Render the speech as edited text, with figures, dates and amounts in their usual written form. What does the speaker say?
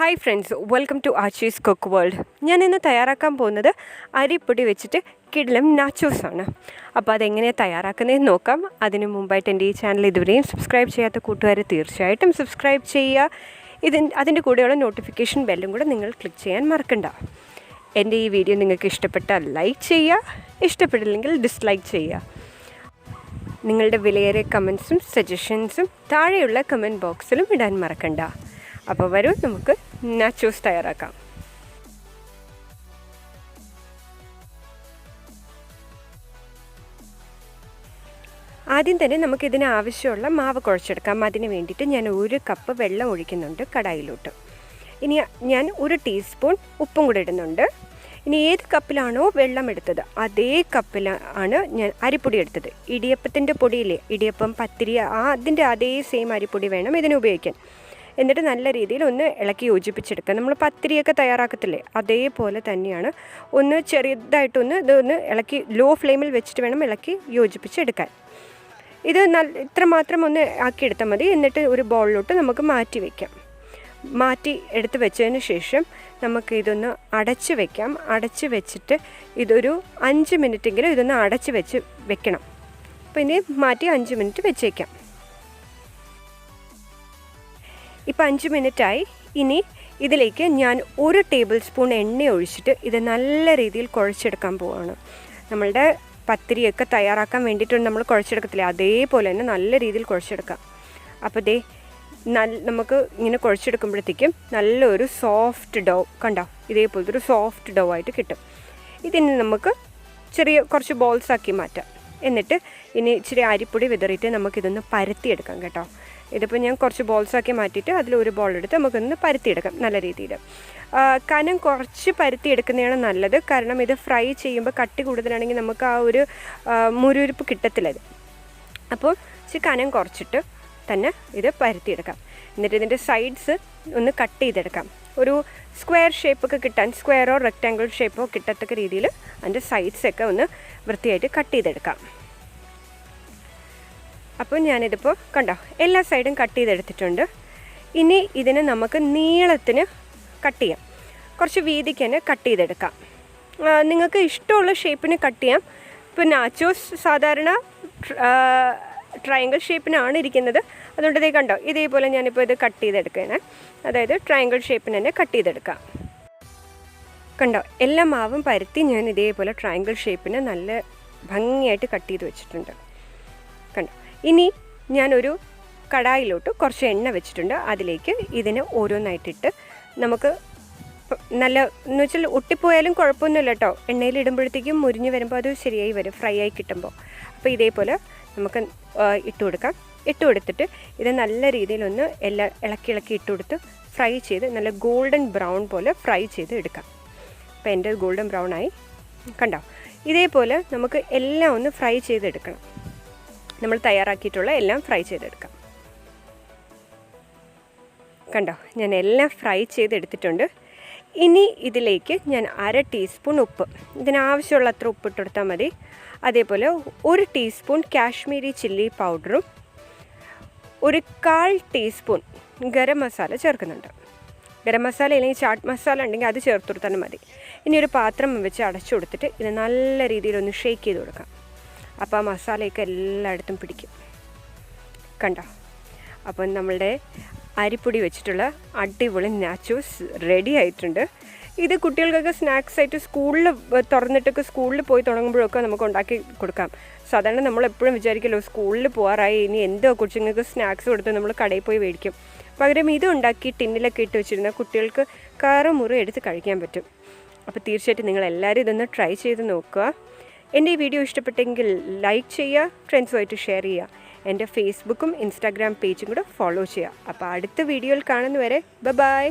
Hi friends, welcome to Aachees cook world. ഞാൻ ഇന്ന് തയ്യാറാക്കാൻ പോകുന്നത് അരിപ്പൊടി വെച്ചിട്ട് കിടിലം നാച്ചോസാണ്. അപ്പോൾ അതെങ്ങനെയാണ് തയ്യാറാക്കുന്നതെന്ന് നോക്കാം. അതിന് മുമ്പായിട്ട് എൻ്റെ ഈ ചാനൽ ഇതുവരെയും സബ്സ്ക്രൈബ് ചെയ്യാത്ത കൂട്ടുകാർ തീർച്ചയായിട്ടും സബ്സ്ക്രൈബ് ചെയ്യുക. അതിൻ്റെ കൂടെയുള്ള നോട്ടിഫിക്കേഷൻ ബെല്ലും കൂടെ നിങ്ങൾ ക്ലിക്ക് ചെയ്യാൻ മറക്കണ്ട. എൻ്റെ ഈ വീഡിയോ നിങ്ങൾക്ക് ഇഷ്ടപ്പെട്ടാൽ ലൈക്ക് ചെയ്യുക, ഇഷ്ടപ്പെട്ടില്ലെങ്കിൽ ഡിസ്ലൈക്ക് ചെയ്യുക. നിങ്ങളുടെ വിലയേറിയ കമൻസും സജഷൻസും താഴെയുള്ള കമൻറ്റ് ബോക്സിലും ഇടാൻ മറക്കണ്ട. അപ്പോൾ വരൂ, നമുക്ക് നാച്ചോസ് തയ്യാറാക്കാം. ആദ്യം തന്നെ നമുക്കിതിന് ആവശ്യമുള്ള മാവ് കുഴച്ചെടുക്കാം. അതിന് വേണ്ടിയിട്ട് ഞാൻ 1 കപ്പ് വെള്ളം ഒഴിക്കുന്നുണ്ട് കടായിലോട്ട്. ഇനി ഞാൻ 1 ടീസ്പൂൺ ഉപ്പും കൂടെ ഇടുന്നുണ്ട്. ഇനി ഏത് കപ്പിലാണോ വെള്ളം എടുത്തത് അതേ കപ്പിലാണ് ഞാൻ അരിപ്പൊടി എടുത്തത്. ഇടിയപ്പത്തിൻ്റെ പൊടിയില്ലേ, ഇടിയപ്പം, പത്തിരി, അതിൻ്റെ അതേ സെയിം അരിപ്പൊടി വേണം ഇതിന് ഉപയോഗിക്കാൻ. എന്നിട്ട് നല്ല രീതിയിൽ ഒന്ന് ഇളക്കി യോജിപ്പിച്ചെടുക്കുക. നമ്മൾ പത്തിരിയൊക്കെ തയ്യാറാക്കത്തില്ലേ, അതേപോലെ തന്നെയാണ്. ഒന്ന് ചെറുതായിട്ടൊന്ന് ഇതൊന്ന് ഇളക്കി ലോ ഫ്ലെയിമിൽ വെച്ചിട്ട് വേണം ഇളക്കി യോജിപ്പിച്ചെടുക്കാൻ. ഇത് ഇത്ര മാത്രം ഒന്ന് ആക്കിയെടുത്താൽ മതി. എന്നിട്ട് ഒരു ബൗളിലോട്ട് നമുക്ക് മാറ്റി വയ്ക്കാം. മാറ്റി എടുത്ത് വെച്ചതിന് ശേഷം നമുക്ക് ഇതൊന്ന് അടച്ച് വയ്ക്കാം. അടച്ച് വെച്ചിട്ട് ഇതൊരു 5 മിനിറ്റെങ്കിലും ഇതൊന്ന് അടച്ച് വെക്കണം. അപ്പോൾ ഇനി മാറ്റി 5 മിനിറ്റ് വെച്ചേക്കാം. ഇപ്പോൾ 5 മിനിറ്റായി. ഇനി ഇതിലേക്ക് ഞാൻ 1 ടേബിൾ സ്പൂൺ എണ്ണ ഒഴിച്ചിട്ട് ഇത് നല്ല രീതിയിൽ കുഴച്ചെടുക്കാൻ പോവുകയാണ്. നമ്മളുടെ പത്തിരിയൊക്കെ തയ്യാറാക്കാൻ വേണ്ടിയിട്ടുണ്ട് നമ്മൾ കുഴച്ചെടുക്കത്തില്ലേ, അതേപോലെ തന്നെ നല്ല രീതിയിൽ കുഴച്ചെടുക്കാം. അപ്പോൾ നമുക്ക് ഇങ്ങനെ കുഴച്ചെടുക്കുമ്പോഴത്തേക്കും നല്ലൊരു സോഫ്റ്റ് ഡോ കണ്ടോ, ഇതേപോലത്തെ ഒരു സോഫ്റ്റ് ഡോ ആയിട്ട് കിട്ടും. ഇതിന് നമുക്ക് കുറച്ച് ബോൾസാക്കി മാറ്റാം. എന്നിട്ട് ഇനി ഇച്ചിരി അരിപ്പൊടി വിതറിയിട്ട് നമുക്കിതൊന്ന് പരത്തിയെടുക്കാം കേട്ടോ. ഇതിപ്പോൾ ഞാൻ കുറച്ച് ബോൾസാക്കി മാറ്റിയിട്ട് അതിലൊരു ബോൾ എടുത്ത് നമുക്കൊന്ന് പരത്തിയെടുക്കാം നല്ല രീതിയിൽ. കനം കുറച്ച് പരത്തിയെടുക്കുന്നതാണ് നല്ലത്. കാരണം ഇത് ഫ്രൈ ചെയ്യുമ്പോൾ കട്ടി കൂടുതലാണെങ്കിൽ നമുക്ക് ആ ഒരു മുരുരുപ്പ് കിട്ടത്തില്ലത്. അപ്പോൾ ഇച്ചിരി കനം കുറച്ചിട്ട് തന്നെ ഇത് പരത്തിയെടുക്കാം. എന്നിട്ട് ഇതിൻ്റെ സൈഡ്സ് ഒന്ന് കട്ട് ചെയ്തെടുക്കാം. ഒരു സ്ക്വയർ ഷേപ്പൊക്കെ കിട്ടാൻ, സ്ക്വയറോ റെക്റ്റാങ്കിൾ ഷേപ്പോ കിട്ടത്തക്ക രീതിയിൽ അതിൻ്റെ സൈഡ്സൊക്കെ ഒന്ന് വൃത്തിയായിട്ട് കട്ട് ചെയ്തെടുക്കാം. അപ്പോൾ ഞാനിതിപ്പോൾ കണ്ടോ എല്ലാ സൈഡും കട്ട് ചെയ്തെടുത്തിട്ടുണ്ട്. ഇനി ഇതിന് നമുക്ക് നീളത്തിന് കട്ട് ചെയ്യാം. കുറച്ച് വീതിക്ക് തന്നെ കട്ട് ചെയ്തെടുക്കാം. നിങ്ങൾക്ക് ഇഷ്ടമുള്ള ഷേപ്പിന് കട്ട് ചെയ്യാം. ഇപ്പോൾ നാച്ചോസ് സാധാരണ ട്രയാങ്കിൾ ഷേപ്പിനാണ് ഇരിക്കുന്നത്. അതുകൊണ്ട് ഇതേ കണ്ടോ, ഇതേപോലെ ഞാനിപ്പോൾ ഇത് കട്ട് ചെയ്തെടുക്കുകയാണ്. അതായത് ട്രയാങ്കിൾ ഷേപ്പിന് തന്നെ കട്ട് ചെയ്തെടുക്കാം. കണ്ടോ, എല്ലാ മാവും പരത്തി ഞാൻ ഇതേപോലെ ട്രയാങ്കിൾ ഷേപ്പിന് നല്ല ഭംഗിയായിട്ട് കട്ട് ചെയ്ത് വെച്ചിട്ടുണ്ട്. കണ്ടോ, ഇനി ഞാനൊരു കടായിലോട്ട് കുറച്ച് എണ്ണ വെച്ചിട്ടുണ്ട്. അതിലേക്ക് ഇതിന് ഓരോന്നായിട്ടിട്ട് നമുക്ക് നല്ല എന്ന് വെച്ചാൽ ഒട്ടിപ്പോയാലും കുഴപ്പമൊന്നുമില്ല കേട്ടോ. എണ്ണയിൽ ഇടുമ്പോഴത്തേക്കും മുരിഞ്ഞ് വരുമ്പോൾ അത് ശരിയായി വരും, ഫ്രൈ ആയി കിട്ടുമ്പോൾ. അപ്പോൾ ഇതേപോലെ നമുക്ക് ഇട്ട് കൊടുക്കാം. ഇട്ട് കൊടുത്തിട്ട് ഇത് നല്ല രീതിയിലൊന്ന് ഇളക്കി ഇട്ട് കൊടുത്ത് ഫ്രൈ ചെയ്ത് നല്ല ഗോൾഡൻ ബ്രൗൺ പോലെ ഫ്രൈ ചെയ്ത് എടുക്കാം. അപ്പോൾ എൻ്റെ ഗോൾഡൻ ബ്രൗൺ ആയി കണ്ടോ. ഇതേപോലെ നമുക്ക് എല്ലാം ഒന്ന് ഫ്രൈ ചെയ്തെടുക്കണം. നമ്മൾ തയ്യാറാക്കിയിട്ടുള്ള എല്ലാം ഫ്രൈ ചെയ്തെടുക്കാം. കണ്ടോ, ഞാൻ എല്ലാം ഫ്രൈ ചെയ്തെടുത്തിട്ടുണ്ട്. ഇനി ഇതിലേക്ക് ഞാൻ 1/2 ടീസ്പൂൺ ഉപ്പ്, ഇതിനാവശ്യമുള്ള അത്ര ഉപ്പിട്ട് കൊടുത്താൽ മതി. അതേപോലെ 1 ടീസ്പൂൺ കാശ്മീരി ചില്ലി പൗഡറും 1/4 ടീസ്പൂൺ ഗരം മസാല ചേർക്കുന്നുണ്ട്. ഗരം മസാല അല്ലെങ്കിൽ ചാട്ട് മസാല ഉണ്ടെങ്കിൽ അത് ചേർത്ത് കൊടുത്താൽ മതി. ഇനി ഒരു പാത്രം വെച്ച് അടച്ചു കൊടുത്തിട്ട് ഇത് നല്ല രീതിയിലൊന്ന് ഷേക്ക് ചെയ്ത് കൊടുക്കാം. അപ്പോൾ ആ മസാലയൊക്കെ എല്ലായിടത്തും പിടിക്കും. കണ്ടോ, അപ്പം നമ്മളുടെ അരിപ്പൊടി വെച്ചിട്ടുള്ള അടിപൊളി നാച്ചോസ് റെഡി ആയിട്ടുണ്ട്. ഇത് കുട്ടികൾക്കൊക്കെ സ്നാക്സ് ആയിട്ട് സ്കൂളിൽ പോയി തുടങ്ങുമ്പോഴൊക്കെ നമുക്ക് ഉണ്ടാക്കി കൊടുക്കാം. സാധാരണ നമ്മളെപ്പോഴും വിചാരിക്കുമല്ലോ, സ്കൂളിൽ പോകാറായി ഇനി എന്തോ കൊച്ചുങ്ങൾക്ക് സ്നാക്സ് കൊടുത്ത് നമ്മൾ കടയിൽ പോയി മേടിക്കും. പകരം ഇത് ഉണ്ടാക്കി ടിന്നിലൊക്കെ ഇട്ട് വെച്ചിരുന്നാൽ കുട്ടികൾക്ക് കറുമുറി എടുത്ത് കഴിക്കാൻ പറ്റും. അപ്പോൾ തീർച്ചയായിട്ടും നിങ്ങളെല്ലാവരും ഇതൊന്ന് ട്രൈ ചെയ്ത് നോക്കുക. എൻ്റെ ഈ വീഡിയോ ഇഷ്ടപ്പെട്ടെങ്കിൽ ലൈക്ക് ചെയ്യുക, ഫ്രണ്ട്സുമായിട്ട് ഷെയർ ചെയ്യുക. എൻ്റെ ഫേസ്ബുക്കും ഇൻസ്റ്റാഗ്രാം പേജും കൂടെ ഫോളോ ചെയ്യുക. അപ്പോൾ അടുത്ത വീഡിയോയിൽ കാണുന്നവരെ ബൈ.